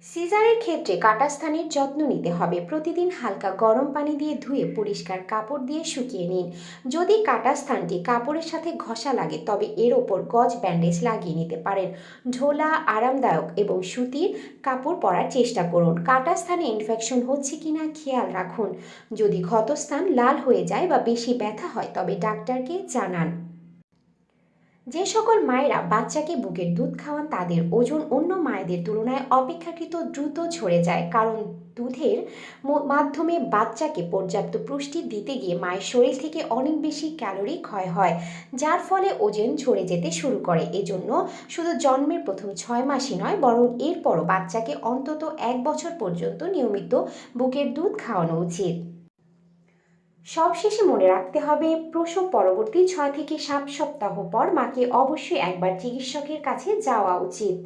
সিজারের ক্ষেত্রে কাটা স্থানের যত্ন নিতে হবে। প্রতিদিন হালকা গরম পানি দিয়ে ধুয়ে পরিষ্কার কাপড় দিয়ে শুকিয়ে নিন। যদি কাটা স্থানটি কাপড়ের সাথে ঘষা লাগে তবে এর ওপর গজ ব্যান্ডেজ লাগিয়ে নিতে পারেন। ঝোলা, আরামদায়ক এবং সুতির কাপড় পরার চেষ্টা করুন। কাটা স্থানে ইনফেকশন হচ্ছে কিনা খেয়াল রাখুন। যদি ক্ষতস্থান লাল হয়ে যায় বা বেশি ব্যথা হয় তবে ডাক্তারকে জানান। যে সকল মায়েরা বাচ্চাকে বুকের দুধ খাওয়ান তাদের ওজন অন্য মায়েদের তুলনায় অপেক্ষাকৃত দ্রুত ঝরে যায়, কারণ দুধের মাধ্যমে বাচ্চাকে পর্যাপ্ত পুষ্টি দিতে গিয়ে মায়ের শরীর থেকে অনেক বেশি ক্যালোরি ক্ষয় হয়, যার ফলে ওজন ঝরে যেতে শুরু করে। এজন্য শুধু জন্মের প্রথম 6 মাসই নয়, বরং এরপরও বাচ্চাকে অন্তত 1 বছর পর্যন্ত নিয়মিত বুকের দুধ খাওয়ানো উচিত। সবশেষে মনে রাখতে হবে, প্রসব পরবর্তী 6 থেকে 7 সপ্তাহ পর মাকে অবশ্যই একবার চিকিৎসকের কাছে যাওয়া উচিত।